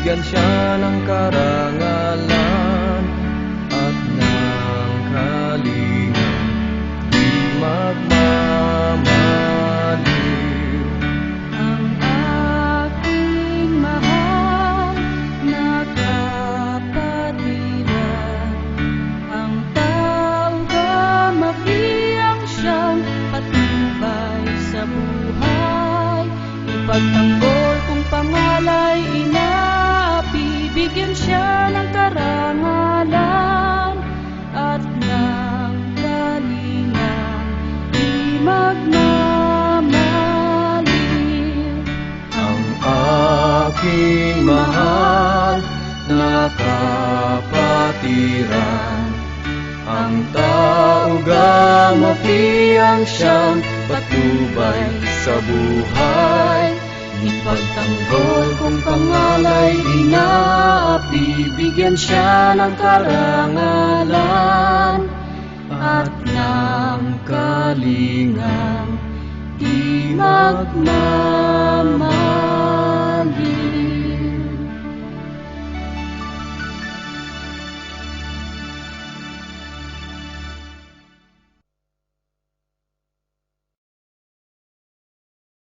bigyan siya ng karangalan at ng kalinga, di magmamaliw. Ang aking mahal na kapatiran, ang taong kamapiyang siyang patnubay sa buhay. Ipagtanggol kung pangalay inaapi, bigyan siya ng karangalan at ng kalinga, di magmamaliw. Ang aking mahal na kapatiran, ang tao gamapiyang siyang patnubay sa buhay. Ipagtanggol kung pangalay inaapi, bigyan siya ng karangalan at ng kalinga, di magmamaliw.